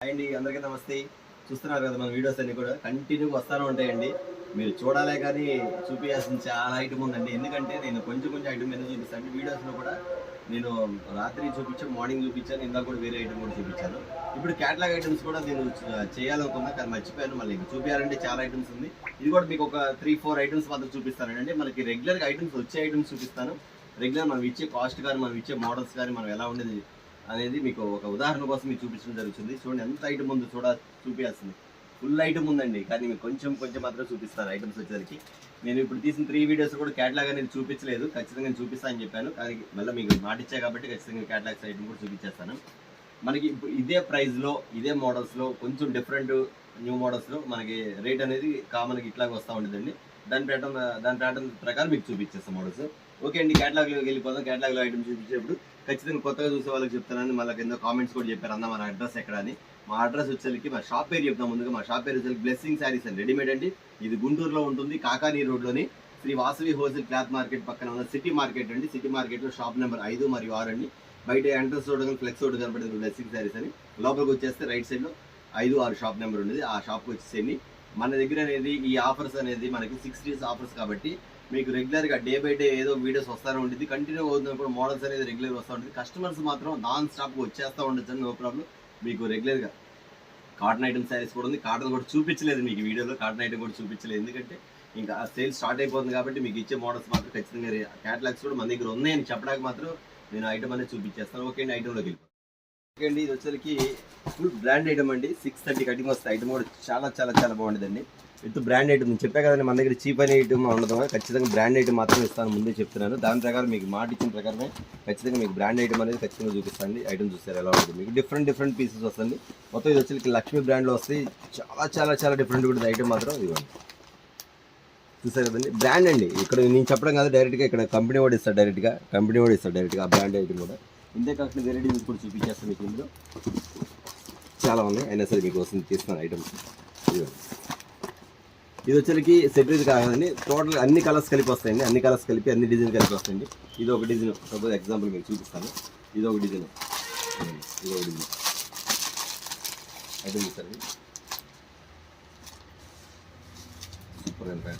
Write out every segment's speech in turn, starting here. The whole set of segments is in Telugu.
అండి అందరికీ నమస్తే. చూస్తున్నారు కదా మన వీడియోస్ అన్ని కూడా కంటిన్యూగా వస్తూనే ఉంటాయండి. మీరు చూడాలే కానీ చూపించాల్సిన చాలా ఐటమ్ ఉందండి. ఎందుకంటే నేను కొంచెం కొంచెం ఐటమ్ మీద చూపిస్తాను. వీడియోస్లో కూడా నేను రాత్రి చూపించాను, మార్నింగ్ చూపించాను, ఇందాక కూడా వేరే ఐటమ్ కూడా చూపించాను. ఇప్పుడు క్యాటలాగ్ ఐటమ్స్ కూడా నేను చేయాలనుకున్నా కానీ మర్చిపోయాను. మళ్ళీ చూపించాలంటే చాలా ఐటమ్స్ ఉంది. ఇది కూడా మీకు ఒక 3-4 ఐటమ్స్ మాత్రం చూపిస్తానండి. మనకి రెగ్యులర్గా ఐటమ్స్ వచ్చే ఐటమ్స్ చూపిస్తాను. రెగ్యులర్ మనం ఇచ్చే కాస్ట్ కానీ మనం ఇచ్చే మోడల్స్ కానీ మనం ఎలా ఉండేది అనేది మీకు ఒక ఉదాహరణ కోసం మీకు చూపించడం జరుగుతుంది. చూడండి ఎంత ఐటమ్ ఉందో చూపించాల్సింది. ఫుల్ ఐటమ్ ఉందండి, కానీ మీకు కొంచెం కొంచెం మాత్రం చూపిస్తాను ఐటమ్స్ వచ్చేసరికి. నేను ఇప్పుడు తీసిన 3 వీడియోస్ కూడా క్యాటలాగ్ అనేది చూపించలేదు, ఖచ్చితంగా చూపిస్తాను అని చెప్పాను. కానీ మళ్ళీ మీకు మాట ఇచ్చా కాబట్టి ఖచ్చితంగా క్యాటలాగ్స్ ఐటమ్ కూడా చూపించేస్తాను. మనకి ఇప్పుడు ఇదే ప్రైస్లో ఇదే మోడల్స్లో కొంచెం డిఫరెంట్ న్యూ మోడల్స్లో మనకి రేట్ అనేది కామన్గా ఇట్లాగ వస్తూ ఉంటుందండి. దాని ప్యాటర్న్ ప్రకారం మీకు చూపించేస్తాం మోడల్స్. ఓకే అండి, క్యాటలాగ్లోకి వెళ్ళిపోతాం. క్యాటలాగ్లో ఐటమ్ చూపించేప్పుడు ఖచ్చితంగా కొత్తగా చూసే వాళ్ళకి చెప్తానని మళ్ళీ కింద కామెంట్స్ కూడా చెప్పారు అన్న మన అడ్రస్ ఎక్కడ అని. మా అడ్రస్ వచ్చేసరికి మా షాప్ పేరు చెప్తాం ముందుగా. మా షాప్ పేరు వచ్చేసరికి బ్లెస్సింగ్ శారీస్ అండి, రెడీమేడ్ అండి. ఇది గుంటూరులో ఉంటుంది, కాకానీ రోడ్లోని Sri Vasavi wholesale cloth market పక్కన ఉన్న సిటీ మార్కెట్ అండి. సిటీ మార్కెట్లో షాప్ నెంబర్ 5 మరియు 6 అండి. బయట ఎంట్రన్స్ రోడ్ కానీ ఫ్లెక్స్ రోడ్ కనపడేది బ్లెస్సింగ్ శారీస్ అని. లోపలికి వచ్చేస్తే రైట్ సైడ్లో 5-6 షాప్ నెంబర్ ఉండేది. ఆ షాప్కి వచ్చేసేయండి. మన దగ్గర అనేది ఈ ఆఫర్స్ అనేది మనకి 6 days ఆఫర్స్ కాబట్టి మీకు రెగ్యులర్గా డే బై డే ఏదో వీడియోస్ వస్తూనే ఉంటుంది. కంటిన్యూ అవుతున్నప్పుడు మోడల్స్ అనేది రెగ్యులర్గా వస్తూ ఉంటుంది. కస్టమర్స్ మాత్రం నాన్ స్టాప్గా వచ్చేస్తూ ఉండొచ్చు, నో ప్రాబ్లం. మీకు రెగ్యులర్గా కాటన్ ఐటమ్ శారీస్ కూడా ఉంది. కాటన్ కూడా చూపించలేదు మీకు వీడియోలో, కాటన్ ఐటమ్ కూడా చూపించలేదు ఎందుకంటే ఇంకా సేల్ స్టార్ట్ అయిపోతుంది కాబట్టి మీకు ఇచ్చే మోడల్స్ మాత్రం ఖచ్చితంగా క్యాటలాగ్స్ కూడా మన దగ్గర ఉన్నాయని చెప్పడానికి మాత్రం నేను ఐటమ్ అనేది చూపించేస్తాను. ఓకే అండి, ఐటమ్లోకి వెళ్ళిపోతాను. ఓకే అండి, ఇది వచ్చరికి ఫుల్ బ్రాండ్ ఐటమ్ అండి. 630 కటింగ్ వస్తుంది. ఐటమ్ కూడా చాలా చాలా చాలా బాగుంటుందండి. విత్ బ్రాండ్ ఐటమ్ నేను చెప్పా కదండి, మన దగ్గర చీప్ అనే ఐటమ్ ఉండదు. ఖచ్చితంగా బ్రాండ్ ఐటమ్ మాత్రం ఇస్తాను, ముందే చెప్తున్నాను. దాని ప్రకారం మీకు మాట ఇచ్చిన ప్రకారమే ఖచ్చితంగా మీకు బ్రాండ్ ఐటమ్ అనేది ఖచ్చితంగా చూపిస్తాను. ఐటమ్ చూస్తారు ఎలా ఉంటుంది. మీకు డిఫరెంట్ పీసెస్ వస్తుంది. మొత్తం ఇది వచ్చి లక్ష్మీ బ్రాండ్లో వస్తాయి. చాలా చాలా చాలా డిఫరెంట్ ఉంటుంది ఐటమ్ మాత్రం. ఇవ్వండి, చూసారు కదండి, బ్రాండ్ అండి. ఇక్కడ నేను చెప్పడం కాదు, డైరెక్ట్గా ఇక్కడ కంపెనీ కూడా ఇస్తాడు, డైరెక్ట్గా ఆ బ్రాండ్ ఐటమ్ కూడా. ఇంతే కాకుండా వేరే డిజైన్స్ కూడా చూపించేస్తాను మీకు. ఇందులో చాలా ఉన్నాయి, అయినా సరే మీకు వస్తుంది తీస్తున్నాను ఐటమ్స్. ఇది వచ్చరికి సెపరేట్ కాదండి, టోటల్ అన్ని కలర్స్ కలిపి వస్తాయండి. అన్ని కలర్స్ కలిపి అన్ని డిజైన్ కలిపి వస్తాయండి. ఇది ఒక డిజైన్, సపోజ్ ఎగ్జాంపుల్ మీకు చూపిస్తాను. ఇది ఒక డిజైన్ ఐటమ్ చూస్తారండి. సూపర్ అండి,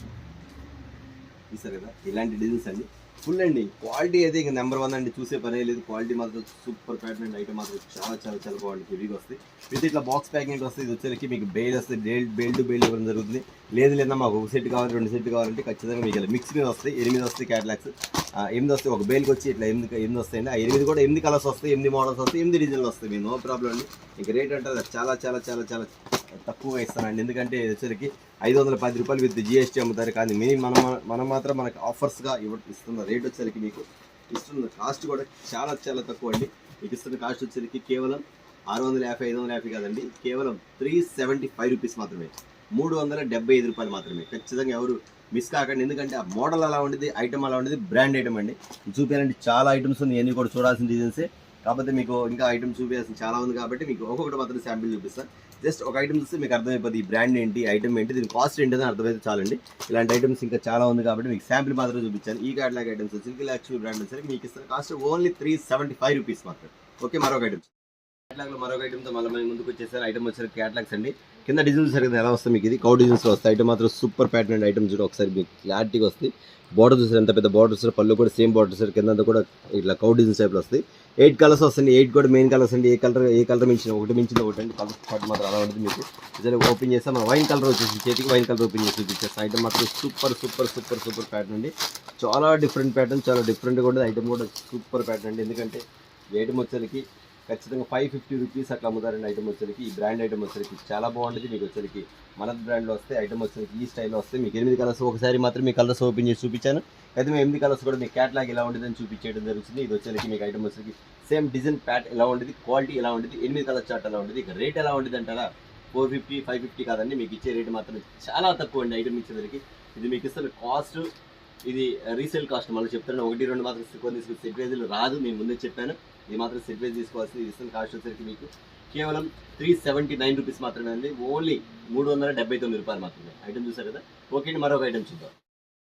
చూసారు కదా, ఇలాంటి డిజైన్స్ అండి. ఫుల్ అండి, క్వాలిటీ అయితే ఇంకా నెంబర్ 1 అండి, చూసే పనే లేదు. క్వాలిటీ మాత్రం సూపర్ ప్యాటర్న్ అండి. ఐటమ్ మాత్రం చాలా చాలా చాలా బాగుంటుంది. హెవీగా వస్తాయి. విత్ ఇట్లా బాక్స్ ప్యాకింగ్ వస్తుంది. ఇది వచ్చేసరికి మీకు బెయిల్ వస్తుంది, బెయిల్ టు బెయిల్ ఇవ్వడం జరుగుతుంది. లేదా మాకు ఒక సెట్ కావాలి, 2 సెట్ కావాలంటే ఖచ్చితంగా మీకు ఇలా మిక్స్ మీద వస్తాయి. 8 వస్తాయి క్యాటలాగ్స్. 8 వస్తాయి ఒక బెయిల్కి వచ్చి ఇట్లా 8 వస్తాయండి. ఆ 8 కూడా 8 కలర్స్ వస్తాయి, 8 మోడల్స్ వస్తాయి, 8 డిజైన్లు వస్తాయి. మీకు నో ప్రాబ్లం అండి. ఇంక రేట్ అంటే చాలా చాలా చాలా చాలా తక్కువగా ఇస్తానండి. ఎందుకంటే వచ్చేసరికి 510 రూపాయలు విత్ GST అమ్ముతారు. కానీ మనం మాత్రం మనకి ఆఫర్స్గా ఇస్తున్న రేట్ వచ్చేసరికి మీకు ఇస్తున్న కాస్ట్ కూడా చాలా చాలా తక్కువ అండి. మీకు ఇస్తున్న కాస్ట్ వచ్చేసరికి కేవలం 650, 550 కాదండి, కేవలం 375 రూపీస్ మాత్రమే. 375 రూపాయలు మాత్రమే. ఖచ్చితంగా ఎవరు మిస్ కాకండి. ఎందుకంటే ఆ మోడల్ అలా ఉండేది, ఐటమ్ అలా ఉండేది, బ్రాండ్ ఐటమ్ అండి. చూపించాలంటే చాలా ఐటమ్స్ ఉన్నాయి, అన్నీ కూడా చూడాల్సిన డిజైన్సే. కాకపోతే మీకు ఇంకా ఐటమ్ చూపించాల్సిన చాలా ఉంది కాబట్టి మీకు ఒక్కొక్కటి మాత్రం శాంపిల్ చూపిస్తాను. జస్ట్ ఒక ఐటమ్ చూస్తే మీకు అర్థమైపోతుంది ఈ బ్రాండ్ ఏంటి, ఐటమ్ ఏంటి, దీని కాస్ట్ ఏంటి అని అర్థమైతే చాలండి. ఇలాంటి ఐటమ్స్ ఇంకా చాలా ఉంది కాబట్టి మీకు శాంపిల్ మాత్రం చూపించాను. ఈ క్యాటలాగ్ ఐటమ్స్ వచ్చి లక్ష్మీ బ్రాండ్ వచ్చి మీకు ఇస్తున్న కాస్ట్ ఓన్లీ 375 రూపీస్ మాత్రం. ఓకే, మరొక ఐటమ్స్ క్యాటలాగ్లో మరొక ఐటమ్తో మళ్ళీ ముందుకు వచ్చేసారు. ఐటమ్ వచ్చారు క్యాటలాగ్స్ అండి. కింద డిజైన్స్ సరిగ్గా ఎలా వస్తాయి మీకు, ఇది కౌ డిజైన్స్లో వస్తాయి. ఐటమ్ మాత్రం సూపర్ ప్యాటర్న్ అండి. ఐటమ్ చూడ ఒకసారి మీకు క్లారిటీగా వస్తాయి. బార్డర్ చూసారు ఎంత పెద్ద బార్డర్ వస్తారు, పళ్ళు కూడా సేమ్ బార్డర్ సార్. కింద కూడా ఇట్లా కౌ డిజైన్స్ టైప్లో వస్తాయి. 8 కలర్స్ వస్తుంది. 8 కూడా మెయిన్ కలర్స్ అండి. ఏ కలర్ మించిన ఒకటి అండి. కలర్ షార్ట్ మాత్రం అలా ఉంటుంది. మీకు సరే ఓపెన్ చేస్తే మన వైన్ కలర్ వచ్చేసి చేతికి వైన్ కలర్ ఓపెన్ చేసి చూపించేస్తాం. ఐటమ్ మాత్రం సూపర్ ప్యాటర్న్ అండి. చాలా డిఫరెంట్ ప్యాటర్న్, చాలా డిఫరెంట్గా ఉంటుంది. ఐటమ్ కూడా సూపర్ ప్యాటర్న్ అండి. ఎందుకంటే ఐటమ్ వచ్చేసరికి ఖచ్చితంగా 550 రూపీస్ అట్లా అమ్ముతారండి. ఐటమ్ వచ్చేసరికి ఈ బ్రాండ్ ఐటమ్ వచ్చేసరికి చాలా బాగుంటుంది. మీకు వచ్చేసరికి మన బ్రాండ్లో వస్తే ఐటమ్ వచ్చేసరికి ఈ స్టైల్లో వస్తే మీకు 8 కలర్స్. ఒకసారి మాత్రం మీ కలర్స్ ఓపెన్ చేసి చూపించాను. అయితే మేము 8 కలర్స్ కూడా మీ క్యాటలాగ్ ఎలా ఉండేదని చూపించడం జరుగుతుంది. ఇది వచ్చేసరికి మీకు ఐటమ్ వచ్చేసరికి సేమ్ డిజైన్ ప్యాట్ ఎలా ఉండేది, క్వాలిటీ ఎలా ఉండేది, 8 కలర్ చార్ట్ ఎలా ఉండేది. ఇక రేట్ ఎలా ఉండేది అంటారా, 450, 550 కాదండి. మీకు ఇచ్చే రేట్ మాత్రం చాలా తక్కువ అండి. ఐటమ్ ఇచ్చేసరికి ఇది మీకు ఇస్తున్న కాస్ట్, ఇది రీసేల్ కాస్ట్ మళ్ళీ చెప్తాను. 1-2 మాత్రం కొన్ని సెట్ వైజ్లు రాదు, నేను ముందే చెప్పాను. ఇది మాత్రం సెట్ వైజ్ తీసుకోవాల్సింది. ఇది ఇస్తున్న కాస్ట్ వచ్చేసరికి మీకు కేవలం 379 రూపీస్ మాత్రమే అండి. ఓన్లీ 379 రూపాయలు మాత్రమే. ఐటమ్ చూసారు కదా. ఓకే అండి, మరొక ఐటమ్ చూద్దాం.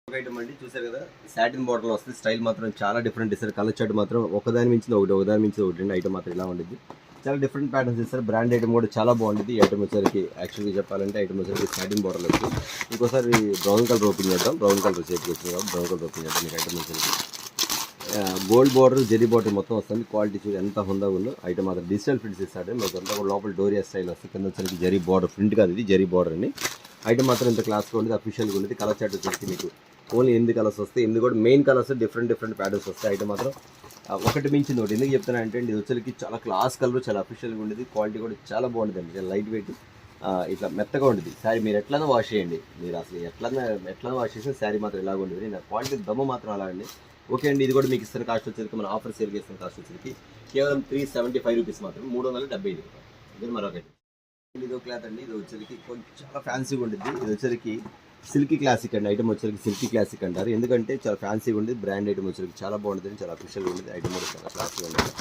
ఒక ఐటమ్ అండి, చూసారు కదా, సాటిన్ బాటిల్ వస్తుంది. స్టైల్ మాత్రం చాలా డిఫరెంట్ ఇస్తారు. కలర్ చార్ట్ మాత్రం ఒకదాని మించింది ఒకటి అండి. ఐటమ్ మాత్రం ఇలా ఉండేది. చాలా డిఫరెంట్ ప్యాటర్న్స్ ఇస్తారు. బ్రాండ్ ఐటమ్ కూడా చాలా బాగుంటుంది. ఈ ఐటమ్ వచ్చేసరికి యాక్చువల్గా చెప్పాలంటే ఐటమ్ వచ్చేసరికి సాటిన్ బార్డర్ వచ్చి ఇంకోసారి బ్రౌన్ కలర్ ఓపెన్ చేద్దాం. బ్రౌన్ కలర్ చేతికి వచ్చింది కాబట్టి బ్రౌన్ కలర్ ఓపెన్ చేద్దాం. మీకు ఐటమ్ వచ్చేసరికి గోల్డ్ బార్డర్ జెరీ బార్డర్ మొత్తం వస్తుంది. క్వాలిటీ చూసి ఎంత హుందాగా ఉందో. ఐటమ్ మాత్రం డిజిటల్ ప్రింట్స్ ఇస్తాడు. మీకు అంతా కూడా లోపల డోరియా స్టైల్ వస్తుంది. కింద వచ్చేసరికి జెరీ బార్డర్ ప్రింట్ కాదు, ఇది జెరీ బార్డర్ అని. ఐటమ్ మాత్రం ఇంత క్లాస్గా ఉండేది, అఫీషియల్గా ఉండేది. కలర్ చార్ట్ వచ్చేసి మీకు ఓన్లీ 8 కలర్స్ వస్తాయి. 8 కూడా మెయిన్ కలర్స్, డిఫరెంట్ ప్యాటర్న్స్ వస్తాయి. ఐటమ్ మాత్రం ఒకటి మించింది ఒకటి. ఎందుకు చెప్తాను అంటే ఇది వచ్చేసరికి చాలా క్లాస్ కలర్, చాలా అఫీషియల్గా ఉండేది. క్వాలిటీ కూడా చాలా బాగుంటుంది అండి. చాలా లైట్ వెయిట్, ఇట్లా మెత్తగా ఉంటుంది. శారీ మీరు ఎట్లన్నా వాష్ చేయండి, మీరు అసలు ఎట్లన్నా వాష్ చేసిన శారీ మాత్రం ఇలాగ ఉంటుంది. నా క్వాలిటీ దమ్ము మాత్రం అలా అండి. ఓకే అండి, ఇది కూడా మీకు ఇస్తున్న కాస్ట్ వచ్చేసరికి మన ఆఫర్ సేల్ చేస్తున్న కాస్ట్ వచ్చేసరికి కేవలం 375 రూపీస్ మాత్రం, 375 రూపాయలు. ఇది మరొకటి ఇదో క్లాత్ అండి. ఇది వచ్చేసరికి కొంచెం చాలా ఫ్యాన్సీగా ఉంటుంది. ఇది వచ్చేసరికి సిల్కీ క్లాసిక్ అండి. ఐటమ్ వచ్చేసరికి సిల్కీ క్లాసిక్ అంటారు, ఎందుకంటే చాలా ఫ్యాన్సీగా ఉంటుంది. బ్రాండ్ ఐటమ్ వచ్చేసరికి చాలా బాగుంటుంది, చాలా అఫీషియల్గా ఉంటుంది. ఐటమ్ కూడా చాలా క్లాసిక్గా ఉంటుంది.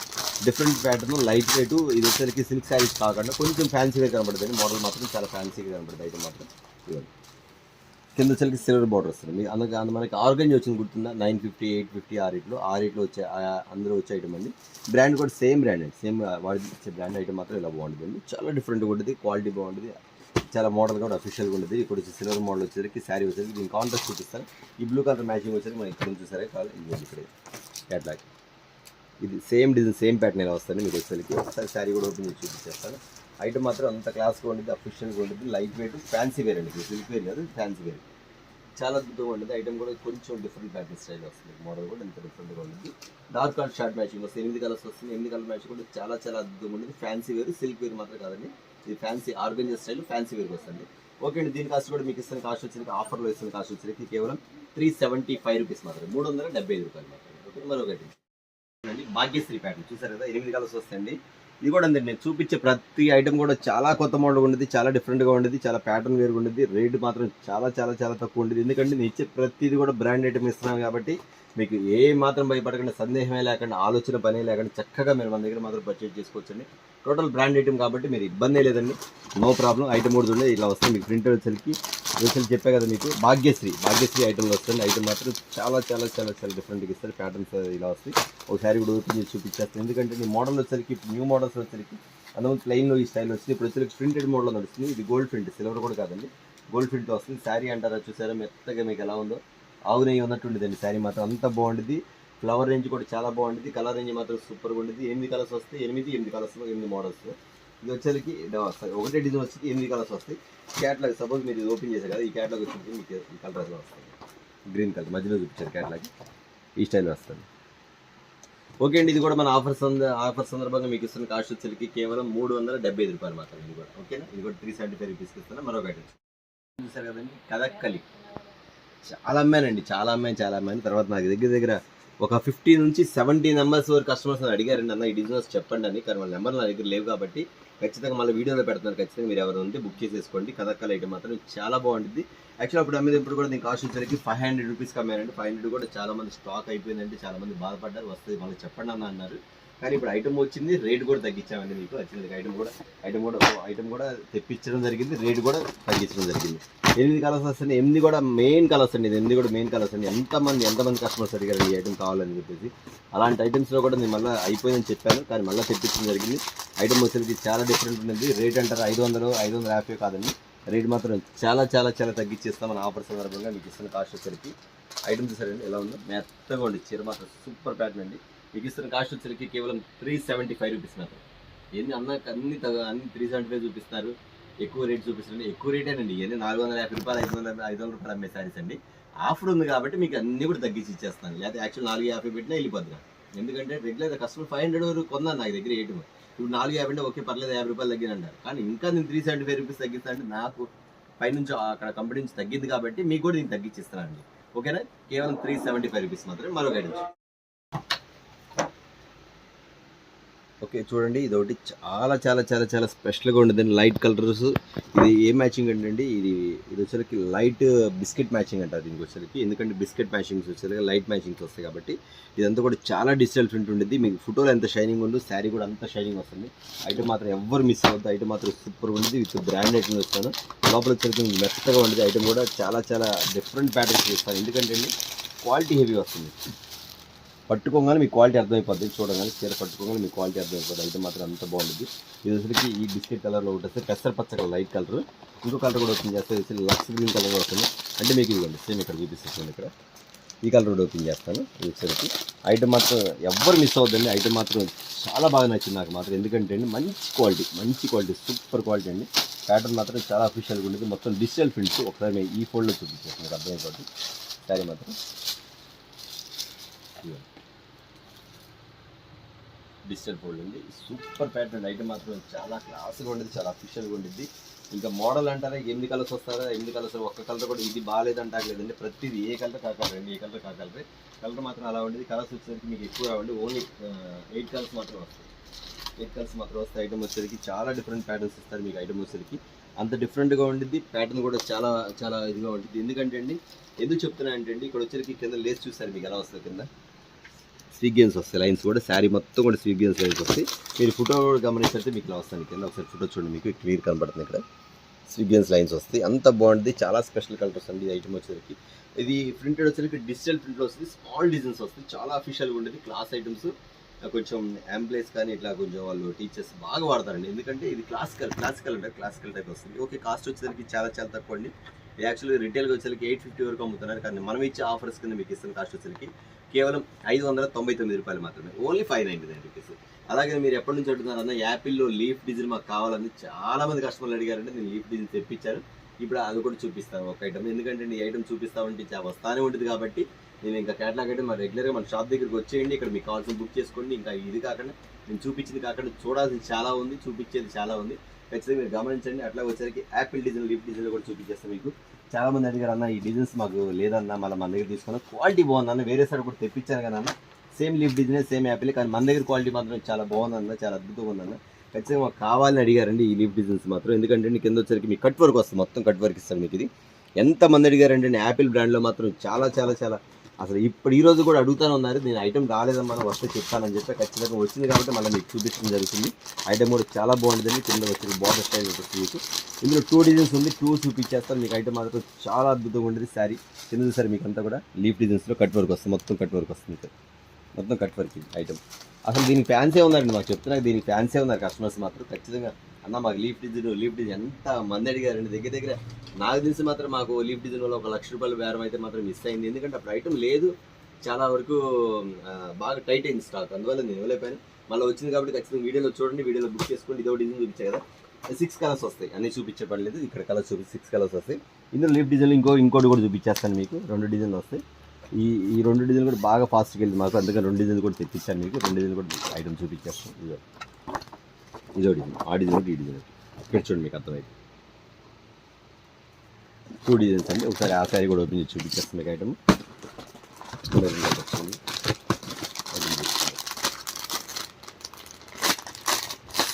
Different pattern, light weight. ఇది వచ్చేసరికి సిల్క్ శారీస్ కాకుండా కొంచెం ఫ్యాన్సీగా కనబడుతుంది. మోడల్ మాత్రం చాలా ఫ్యాన్సీగా కనబడుతుంది. ఐటమ్ మాత్రం ఇవ్వండి. కింద వచ్చేసరికి సిల్వర్ బార్డర్ వస్తుంది. మీకు అందుకు మనకి ఆర్గంజ్ వచ్చింది గుర్తుందా, 950, 850 ఆ రేట్లో వచ్చే అందరూ వచ్చే ఐటమ్ అండి. బ్రాండ్ కూడా సేమ్ బ్రాండ్ అండి, సేమ్ వాడి ఇచ్చే బ్రాండ్ ఐటమ్ మాత్రం ఇలా బాగుంటుంది. చాలా డిఫరెంట్గా ఉంటుంది, క్వాలిటీ బాగుంటుంది, చాలా మోడల్ కూడా అఫీషియల్గా ఉంటుంది. ఇక్కడ వచ్చి సిల్వర్ మోడల్ వచ్చేసరికి శారీ వచ్చేసరికి దీని కాంట్రాస్ట్ చూపిస్తాను. ఈ బ్లూ కలర్ మ్యాచింగ్ వచ్చేసరికి మనం ఇక్కడ చూసారే కాదు, ఇది ఇక్కడ క్యాట్లాగ్. ఇది సేమ్ డిజైన్, సేమ్ ప్యాటర్న్ ఇలా వస్తుంది. మీకు వచ్చేసరికి ఒకసారి శారీ కూడా ఓపెన్ చేసి చూపించేస్తాను. ఐటమ్ మాత్రం అంత క్లాస్గా ఉంటుంది, అఫీషియల్గా ఉంటుంది, లైట్ వెయిట్, ఫ్యాన్సీ వేర్ అండి. సిల్క్ వేర్ కాదు, ఫ్యాన్సీ వేర్. చాలా అద్భుతంగా ఉంటుంది. ఐటమ్ కూడా కొంచెం డిఫరెంట్ ప్యాటర్న్ స్టైల్ వస్తుంది. మోడల్ కూడా ఎంత డిఫరెంట్గా ఉంటుంది. డార్క్ కలర్ షార్ట్ మ్యాచింగ్ వస్తుంది. 8 కలర్స్ వస్తుంది. 8 కలర్ మ్యాచింగ్ కూడా చాలా అద్భుతంగా ఉంటుంది. ఫ్యాన్సీ వేర్, సిల్క్ వేర్ మాత్రం కాదండి, ఇది ఫ్యాన్సీ ఆర్గంజా స్టైల్ ఫ్యాన్సీ వేర్కి వస్తుంది. ఓకే అండి, దీని కాస్ట్ కూడా మీకు ఇస్తున్న కాస్ట్ వచ్చేసరికి ఆఫర్లో ఇస్తున్న కాస్ట్ వచ్చేసరికి కేవలం 375 రూపీస్ మాత్రం, 375 రూపాయలు మాత్రం. ఓకే, మరొకటి అండి భాగ్యశ్రీ ప్యాటర్న్ చూసారు కదా, 8 కలర్స్ వస్తాయండి. ఇది కూడా అండి, నేను చూపించే ప్రతి ఐటమ్ కూడా చాలా కొత్త మోడల్ ఉండేది, చాలా డిఫరెంట్గా ఉండేది, చాలా ప్యాటర్న్ వేరుగా ఉండేది. రేటు మాత్రం చాలా తక్కువ ఉండేది. ఎందుకంటే నేను ఇచ్చే ప్రతిది కూడా బ్రాండ్ ఐటమ్ ఇస్తున్నాను కాబట్టి మీకు ఏ మాత్రం భయపడకుండా, సందేహమే లేకుండా, ఆలోచన పనే లేకుండా చక్కగా మీరు మన దగ్గర మాత్రం పర్చేజ్ చేసుకోవచ్చండి. టోటల్ బ్రాండ్ ఐటమ్ కాబట్టి మీరు ఇబ్బంది లేదండి, నో ప్రాబ్లం. ఐటమ్ కూడా చూడండి ఇలా వస్తుంది. మీకు ప్రింటర్ వచ్చేసరికి చెప్పే కదా మీకు భాగ్యశ్రీ ఐటమ్లో వస్తుంది. ఐటమ్ మాత్రం చాలా డిఫరెంట్గా ఇస్తారు. ప్యాటర్న్స్ ఇలా వస్తాయి. ఒకసారి కూడా ఓపెన్ చేసి చూపించేస్తాను. ఎందుకంటే నీ మోడల్ వచ్చేసరికి న్యూ మోడల్స్ వచ్చేసరికి అందులో ప్లెయిన్లో ఈ స్టైల్ వస్తుంది. ఇప్పుడు వచ్చేసరికి ప్రింటెడ్ మోడల్లో నడుస్తుంది. ఇది గోల్డ్ ప్రింట్, సిల్వర్ కూడా కాదండి, గోల్డ్ ప్రింట్తో వస్తుంది. శారీ అంటారా చూసారా, మెత్తగా మీకు ఎలా ఉందో ఆవు నెయ్యి ఉన్నట్టు ఉండేదండి. శారీ మాత్రం అంత బాగుంటుంది. ఫ్లవర్ రేంజ్ కూడా చాలా బాగుంటుంది. కలర్ రేంజ్ మాత్రం సూపర్గా ఉంటుంది. 8 కలర్స్ వస్తాయి, 8 కలర్స్లో 8 మోడల్స్. ఇది వచ్చేసరికి ఒకటే డిజైన్ వచ్చి 8 కలర్స్ వస్తాయి. క్యాట్లాగ్ సపోజ్ మీరు ఓపెన్ చేశారు కదా, ఈ క్యాట్లాగ్ వచ్చి మీకు ఈ కలర్ వస్తుంది, గ్రీన్ కలర్ మధ్యలో చూపించారు క్యాట్లాగ్, ఈ స్టైల్ వస్తుంది. ఓకే అండి, ఇది కూడా మన ఆఫర్ సందర్భంగా మీకు ఇస్తున్న కాస్ట్ వచ్చేసరికి కేవలం 375 రూపాయలు మాత్రం. ఇది కూడా ఓకేనా, ఇది కూడా 375 రూపీస్కి ఇస్తున్నా. మరొకటి చూసారు కదండి, కథక్కలి. చాలా అమ్మానండి, చాలా అమ్మాయిని. తర్వాత నాకు దగ్గర ఒక 50 నుంచి 70 నెంబర్స్ వరకు కస్టమర్స్ అడిగారండి, అన్న ఈ డిజైన్స్ చెప్పండి అని. కానీ వాళ్ళ నెంబర్ నా దగ్గర లేవు కాబట్టి ఖచ్చితంగా మళ్ళీ వీడియోలో పెడుతున్నారు. ఖచ్చితంగా మీరు ఎవరు ఉంటే బుక్ చేసేసుకోండి. కథక్కల్ ఐటమ్ మాత్రం చాలా బాగుంటుంది. యాక్చువల్ అప్పుడు అమ్మేటప్పుడు కూడా దీని కాస్ట్ వచ్చేసరికి 500 రూపీస్కి అమ్మారండి. 500 కూడా చాలా మంది స్టాక్ అయిపోయిందంటే చాలా మంది బాధపడ్డారు, వస్తుంది మళ్ళీ చెప్పండి అన్న అన్నారు. కానీ ఇప్పుడు ఐటమ్ వచ్చింది, రేట్ కూడా తగ్గించామండి. మీకు వచ్చింది ఐటమ్ కూడా తెప్పించడం జరిగింది, రేట్ కూడా తగ్గించడం జరిగింది. 8 కలర్స్ వస్తుంది. 8 కూడా మెయిన్ కలర్స్ అండి. 8 కూడా మెయిన్ కలర్స్ అండి. ఎంతమంది కస్టమర్స్ అడిగారు ఈ ఐటమ్ కావాలని చెప్పేసి. అలాంటి ఐటమ్స్లో కూడా నేను మళ్ళీ అయిపోయిందని చెప్పాను, కానీ మళ్ళీ తెప్పించడం జరిగింది. ఐటమ్ వచ్చేసరికి చాలా డిఫరెంట్ ఉంటుంది. రేట్ అంటారు 550 కాదండి, రేట్ మాత్రం చాలా తగ్గించేస్తాం మన ఆఫర్ సందర్భంగా. మీకు ఇస్తున్న కాస్ట్ వచ్చేసరికి ఐటమ్ చూసారండి ఎలా ఉందో, మెత్తగా ఉండి చీర మాత్రం సూపర్ ప్యాటర్న్ అండి. మీకు ఇస్తున్న కాస్ట్ వచ్చేసరికి కేవలం 375 రూపీస్ మాత్రం. ఏంది అన్ని 375 చూపిస్తున్నారు, ఎక్కువ రేట్ చూపిస్తుంది. ఎక్కువ రేటేనండి, ఇవన్నీ 450 రూపాయలు, 500 రూపాయలు అమ్మే శారీస్ అండి. ఆఫర్ ఉంది కాబట్టి మీకు అన్నీ కూడా తగ్గించి ఇచ్చేస్తాను. లేకపోతే యాక్చువల్ 450 పెట్టినా వెళ్ళిపోద్ది. ఎందుకంటే రెగ్యులర్ కస్టమర్ 500 వరకు కొన్నాను నాకు దగ్గర ఐటమ్. ఇప్పుడు 450 అంటే ఓకే పర్లేదు, 50 రూపాయలు తగ్గినంటారు. కానీ ఇంకా నేను 375 రూపీస్ తగ్గిస్తాను అంటే నాకు పైనుంచి అక్కడ కంపెనీ నుంచి తగ్గింది కాబట్టి మీకు కూడా నేను తగ్గించిస్తానండి. ఓకేనా, కేవలం 375 రూపీస్ మాత్రమే. మరొక ఐటమ్ ఓకే చూడండి, ఇది ఒకటి చాలా స్పెషల్గా ఉండదండి. లైట్ కలర్స్, ఇది ఏ మ్యాచింగ్ అంటే ఇది వచ్చేసరికి లైట్ బిస్కెట్ మ్యాచింగ్ అంటారు దీనికి వచ్చేసరికి. ఎందుకంటే బిస్కెట్ మ్యాచింగ్స్ వచ్చేసరికి లైట్ మ్యాచింగ్స్ వస్తాయి కాబట్టి ఇదంతా కూడా చాలా డిజిటల్ ప్రింట్ ఉంటుంది. మీకు ఫోటోలో ఎంత షైనింగ్ ఉందో శారీ కూడా అంత షైనింగ్ వస్తుంది. ఐటమ్ మాత్రం ఎవరు మిస్ అవ్వద్దు, ఐటమ్ మాత్రం సూపర్ ఉంటుంది. విత్ బ్రాండ్ ఐటమ్ వస్తాను. లోపల వచ్చేసరికి మెత్తగా ఉండేది. ఐటమ్ కూడా చాలా డిఫరెంట్ ప్యాటర్న్స్ ఇస్తాను. ఎందుకంటే అండి క్వాలిటీ హెవీ వస్తుంది. పట్టుకోగానే మీ క్వాలిటీ అర్థమైపోద్ది. చూడగానే చీర పట్టుకోగానే మీ క్వాలిటీ అర్థమైపోద్ది. ఐటమ్ మాత్రం అంత బాగుంటుంది. ఇది వచ్చరికి ఈ బిస్కెట్ కలర్లో ఒకటి వస్తే పెసర పచ్చ కలర్ లైట్ కలర్, ఇంకో కలర్ కూడా ఓపెన్ చేస్తే లక్స్ గ్రీన్ కలర్ వస్తుంది. అంటే మీకు ఇదిగోండి సేమ్ ఇక్కడ చూపిస్తుంది. ఇక్కడ ఈ కలర్ కూడా ఓపెన్ చేస్తాను. ఇది వచ్చరికి ఐటమ్ మాత్రం ఎవ్వరు మిస్ అవుతుందండి. ఐటమ్ మాత్రం చాలా బాగా నచ్చింది నాకు మాత్రం. ఎందుకంటే అండి మంచి క్వాలిటీ సూపర్ క్వాలిటీ అండి. ప్యాటర్న్ మాత్రం చాలా అఫీషియల్గా ఉంటుంది. మొత్తం డిజిటల్ ప్రింట్స్. ఒకసారి ఈ ఫోల్డ్లో చూపించేస్తాను, మీకు అర్థమైపోతుంది. శారీ మాత్రం డిజిటల్ ఫోల్డ్ ఉంది. సూపర్ ప్యాటర్న్ ఐటమ్ మాత్రం చాలా క్లాస్గా ఉండేది, చాలా అఫీషియల్గా ఉండిద్ది. ఇంకా మోడల్ అంటారా 8 కలర్స్ వస్తారా, 8 కలర్స్ ఒక్క కలర్ కూడా ఇది బాగాలేదంటారులేదండి. ప్రతిదీ ఏ కలర్ కాకలరండి, ఏ కలర్ కాకలరే. కలర్ మాత్రం అలా ఉండేది. కలర్స్ వచ్చేసరికి మీకు ఎక్కువ రావండి. ఓన్లీ 8 కలర్స్ మాత్రం వస్తాయి. 8 కలర్స్ మాత్రం వస్తాయి. ఐటమ్ వచ్చేసరికి చాలా డిఫరెంట్ ప్యాటర్న్స్ ఇస్తారు మీకు. ఐటమ్ వచ్చేసరికి అంత డిఫరెంట్గా ఉండిద్ది. ప్యాటర్న్ కూడా చాలా చాలా ఇదిగా ఉంటుంది. ఎందుకంటే అండి ఎందుకు చెప్తున్నా అంటే అండి ఇక్కడ వచ్చేసరికి కింద లేస్ చూస్తారు మీకు ఎలా వస్తుంది. కింద స్విగ్గన్స్ వస్తాయి లైన్స్ కూడా. శారీ మొత్తం కూడా స్విగ్గన్స్ లైన్స్ వస్తాయి. మీరు ఫోటో గమనించితే మీకు ఇలా వస్తాను. కింద ఒకసారి ఫోటో చూడండి, మీకు క్లియర్ కనబడుతుంది. ఇక్కడ స్విగ్గన్స్ లైన్స్ వస్తాయి. అంత బాగుంటుంది. చాలా స్పెషల్ కలర్ వస్తుంది ఈ ఐటమ్ వచ్చేసరికి. ఇది ప్రింటెడ్ వచ్చేసరికి డిజిటల్ ప్రింట్లో వస్తుంది. స్మాల్ డిజైన్స్ వస్తుంది. చాలా అఫీషియల్గా ఉండేది. క్లాస్ ఐటమ్స్ కొంచెం ఎంప్లాయీస్ కానీ ఇట్లా కొంచెం వాళ్ళు టీచర్స్ బాగా వాడతారండి. ఎందుకంటే ఇది క్లాసికల్ టైప్ వస్తుంది. ఓకే, కాస్ట్ వచ్చేసరికి చాలా చాలా తక్కువ అండి. యాక్చువల్గా రిటైల్గా వచ్చేసరికి 850 వరకు అమ్ముతున్నారు. కానీ మనం ఇచ్చే ఆఫర్స్ కింద మీకు ఇస్తున్న కాస్ట్ వచ్చేసరికి కేవలం 599 రూపాయలు మాత్రమే. Only 599 rupees. అలాగే మీరు ఎప్పటి నుంచి అడుగుతున్నారు అన్న యాపిల్లో లీఫ్ డిజైన్ మాకు కావాలని చాలా మంది కస్టమర్లు అడిగారంటే నేను లీఫ్ డిజైన్ తెప్పించాను. ఇప్పుడు అది కూడా చూపిస్తాను ఒక ఐటమ్. ఎందుకంటే ఈ ఐటమ్ చూపిస్తామంటే వస్తానే ఉంటుంది కాబట్టి నేను ఇంకా క్యాటలాగ్ అయితే మన రెగ్యులర్గా మన షాప్ దగ్గరికి వచ్చేయండి. ఇక్కడ మీకు కావాల్సిన బుక్ చేసుకోండి. ఇంకా ఇది కాకుండా నేను చూపించింది కాకుండా చూడాల్సింది చాలా ఉంది, చూపించేది చాలా ఉంది. ఖచ్చితంగా మీరు గమనించండి. అట్లా వచ్చేసరికి యాపిల్ డిజైన్ లీఫ్ డిజైన్ కూడా చూపించేస్తాను మీకు. చాలా మంది అడిగారు అన్న ఈ డిజైన్స్ మాకు లేదన్నా, మళ్ళీ మన దగ్గర తీసుకున్నా క్వాలిటీ బాగుందన్న. వేరే సైడ్ కూడా తెప్పించాను కదా అన్న, same leaf design same Apple, కానీ మన దగ్గర క్వాలిటీ మాత్రం చాలా బాగుందన్న, చాలా అద్భుతంగా ఉందన్న. ఖచ్చితంగా మాకు కావాలని అడిగారండి ఈ లీఫ్ డిజైన్స్ మాత్రం. ఎందుకంటే కింద వచ్చరికి మీకు కట్ వర్క్ వస్తుంది, మొత్తం కట్ వర్క్ ఇస్తాను మీకు. ఇది ఎంతమంది అడిగారంటే యాపిల్ బ్రాండ్లో మాత్రం చాలా చాలా చాలా అసలు ఇప్పుడు ఈ రోజు కూడా అడుగుతానే ఉన్నారు. నేను ఐటమ్ రాలేదమ్మా వస్తే చెప్తానని చెప్పి ఖచ్చితంగా వచ్చింది కాబట్టి మళ్ళీ మీకు చూపించడం జరుగుతుంది. ఐటమ్ కూడా చాలా బాగుంటుందండి. కింద వచ్చి బార్డర్ స్టైల్ వస్తుంది మీకు. ఇందులో 2 డిజైన్స్ ఉంది, 2 చూపించేస్తాను మీకు. ఐటమ్ మాత్రం చాలా అద్భుతంగా ఉంటుంది. శారీ కింద చూసారు మీకు అంతా కూడా లీఫ్ డిజైన్స్లో కట్ వర్క్ వస్తుంది, మొత్తం కట్ వర్క్ వస్తుంది. మొత్తం కట్ వర్క్ ఐటమ్. అసలు దీనికి ఫ్యాన్సే ఉన్నారండి మాకు చెప్తున్నా, దీనికి ఫ్యాన్సే ఉన్నారు కస్టమర్స్ మాత్రం. ఖచ్చితంగా అన్న మాకు లీఫ్ డిజైన్ ఎంత మంది అడిగారండి. దగ్గర నాకు తెలిసి మాత్రం మాకు లీఫ్ డిజైన్ వల్ల 1 లక్ష రూపాయలు బేరం అయితే మాత్రం మిస్ అయింది. ఎందుకంటే అప్పుడు ఐటమ్ లేదు, చాలా వరకు బాగా టైట్ అయింది స్టాక్. అందువల్ల నేను ఇవ్వలేకపోయాను. మళ్ళీ వచ్చింది కాబట్టి ఖచ్చితంగా వీడియోలో చూడండి, వీడియోలో బుక్ చేసుకోండి. ఇదో డిజైన్ చూపించాయి కదా, 6 కలర్స్ వస్తాయి. అన్నీ చూపించే పడలేదు, ఇక్కడ కలర్స్ 6 కలర్స్ వస్తాయి. ఇందులో లీఫ్ డిజైన్లో ఇంకోటి కూడా చూపించేస్తాను మీకు. 2 డిజైన్లు వస్తాయి. ఈ 2 డిజైన్లు కూడా బాగా ఫాస్ట్గా వెళ్ళి మాకు, అందుకని 2 డిజైన్లు కూడా తెప్పించాను మీకు. 2 డిజైన్లు కూడా ఐటమ్ చూపించేస్తాను. ఇదో డిజైన్, ఆ డిజైన్ ఈ డిజైన్ ఇక్కడ చూడండి మీకు అర్థమైంది. 2 డిజైన్స్ అండి. ఒకసారి ఆ శారీ కూడా ఓపెన్ చేసి చూపించేస్తాను మీకు. Item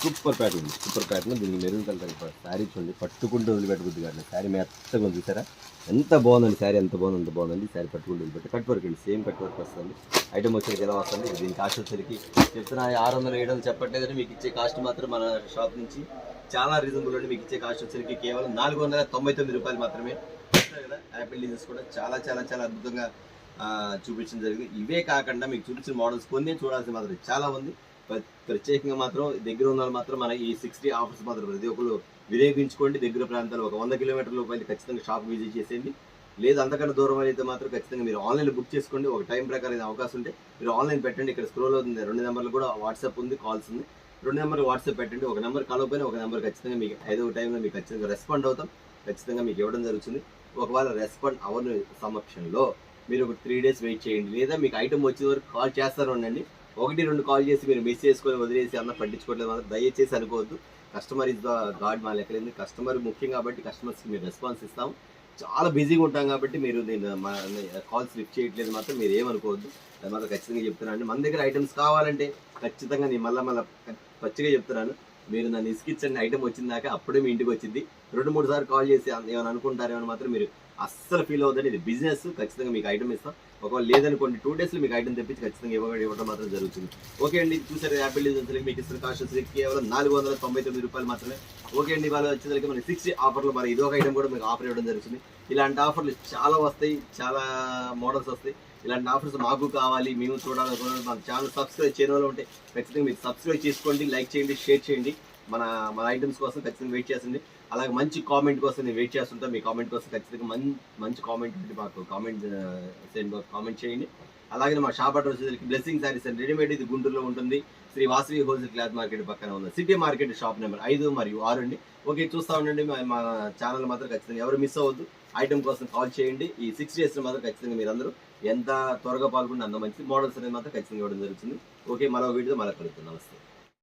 super pattern. దీనికి మెరూన్ కలర్ శారీ చూడండి, పట్టుకుంటూ వదిలిపెట్టబుద్ది కానీ శారీ మెత్తగా చూసారా ఎంత బాగుందండి. శారీ ఎంత బాగుందండి. శారీ పట్టుకుంటూ వదిలిపెట్టి కట్ వర్క్ అండి, సేమ్ కట్ వర్క్ వస్తుంది. ఐటమ్ వచ్చేసరికి ఎలా వస్తుంది, దీని కాస్ట్ వచ్చేసరికి చెప్తున్నా 600 700 చెప్పట్లేదని. మీకు ఇచ్చే కాస్ట్ మాత్రం మన షాప్ నుంచి చాలా రీజనబుల్ అండి. మీకు ఇచ్చే కాస్ట్ వచ్చేసరికి కేవలం 499 రూపాయలు మాత్రమే. కదా యాపిల్ డిజైన్స్ కూడా చాలా చాలా చాలా అద్భుతంగా చూపించడం జరిగింది. ఇవే కాకుండా మీకు చూపించిన మోడల్స్ కొన్ని చూడాల్సి మాత్రం చాలా ఉంది. ప్రత్యేకంగా మాత్రం దగ్గర ఉన్న వాళ్ళు మాత్రం మన ఈ 60 ఆఫర్స్ మాత్రం ప్రతి ఒక్కరు వినియోగించుకోండి. దగ్గర ప్రాంతాలు ఒక 100 కిలోమీటర్ల లోపల ఖచ్చితంగా షాప్ విజిట్ చేసేయండి. లేదు అంతకన్నా దూరం అయితే మాత్రం ఖచ్చితంగా మీరు ఆన్లైన్లో బుక్ చేసుకోండి. ఒక టైం ప్రకారం అవకాశం ఉంటే మీరు ఆన్లైన్ పెట్టండి. ఇక్కడ స్క్రోల్ అవుతుంది 2 నెంబర్లు కూడా వాట్సాప్ ఉంది, కాల్స్ ఉంది. 2 నెంబర్లు వాట్సాప్ పెట్టండి. ఒక నెంబర్ కలవపోయినా ఒక నెంబర్ ఖచ్చితంగా మీకు ఏదో ఒక టైంలో మీకు ఖచ్చితంగా రెస్పాండ్ అవుతాం. ఖచ్చితంగా మీకు ఇవ్వడం జరుగుతుంది. ఒకవేళ రెస్పాండ్ అవ్వని సమక్షంలో మీరు ఒక 3 డేస్ వెయిట్ చేయండి. లేదా మీకు ఐటమ్ వచ్చే వరకు కాల్ చేస్తారు ఉండండి. 1-2 కాల్ చేసి మీరు మిస్ చేసుకొని వదిలేసి అన్న పట్టించుకోవట్లేదు మాత్రం దయచేసి అనుకోవద్దు. కస్టమర్ ఇస్ ద గాడ్ మా లెక్కలేదు. కస్టమర్ ముఖ్యం కాబట్టి కస్టమర్స్కి మీరు రెస్పాన్స్ ఇస్తాం. చాలా బిజీగా ఉంటాం కాబట్టి మీరు నేను మా కాల్స్ లిఫ్ట్ చేయట్లేదు మాత్రం మీరు ఏమనుకోవద్దు. అది మాత్రం ఖచ్చితంగా చెప్తున్నాను. మన దగ్గర ఐటమ్స్ కావాలంటే ఖచ్చితంగా నేను మళ్ళీ పచ్చిగా చెప్తున్నాను. మీరు నన్ను ఇసుకిచ్చండి, ఐటమ్ వచ్చిందాక అప్పుడే మీ ఇంటికి వచ్చింది. 2-3 సార్లు కాల్ చేసి ఏమైనా అనుకుంటారేమో మాత్రం మీరు అస్సలు ఫీల్ అవుతుంది. ఇది బిజినెస్. ఖచ్చితంగా మీకు ఐటమ్ ఇస్తాం. ఒకవేళ లేదనుకోండి 2 డేస్లో మీకు ఐటమ్ తెప్పించి ఖచ్చితంగా ఇవ్వడం మాత్రం జరుగుతుంది. ఓకే అండి, చూసారు యాపిల్ డిజైన్స్ మీకు ఇస్తున్న కాస్ట్ వచ్చి కేవలం 499 రూపాయలు మాత్రమే. ఓకే అండి, వాళ్ళు వచ్చేసరికి మనకి 60 ఆఫర్లు మరి ఇదొక ఐటమ్ కూడా మీకు ఆఫర్ ఇవ్వడం జరుగుతుంది. ఇలాంటి ఆఫర్లు చాలా వస్తాయి, చాలా మోడల్స్ వస్తాయి. ఇలాంటి ఆఫర్స్ మాకు కావాలి, మేము చూడాలనుకున్నాను. మన ఛానల్ సబ్స్క్రైబ్ చేయని వాళ్ళు ఉంటే ఖచ్చితంగా మీరు సబ్స్క్రైబ్ చేసుకోండి, లైక్ చేయండి, షేర్ చేయండి. మన మన ఐటమ్స్ కోసం ఖచ్చితంగా వెయిట్ చేస్తుంది. అలాగే మంచి కామెంట్ కోసం నేను వెయిట్ చేస్తుంటాను. మీ కామెంట్ కోసం ఖచ్చితంగా మంచి కామెంట్ పెట్టి మాకు కామెంట్ చేయండి. అలాగే మా షాప్ అడ్రస్ వచ్చేసరికి బ్లెస్సింగ్ సారీస్ అండ్ రెడీమేడ్, ఇది గుంటూరులో ఉంటుంది. Shri Vasavi wholesale cloth market పక్కన ఉంది. సిటీ మార్కెట్ షాప్ నెంబర్ 5 మరియు 6 అండి. ఓకే, చూస్తూ ఉండండి మా ఛానల్ మాత్రం ఖచ్చితంగా ఎవరు మిస్ అవ్వద్దు. ఐటమ్ కోసం కాల్ చేయండి. ఈ 6 days మాత్రం ఖచ్చితంగా మీరు అందరూ ఎంత త్వరగా పాల్గొంటే అంత మంచిది. మోడల్స్ అనేది మాత్రం ఖచ్చితంగా ఇవ్వడం జరుగుతుంది. ఓకే, మరో వీడియో మళ్ళీ కలుగుతుంది. నమస్తే.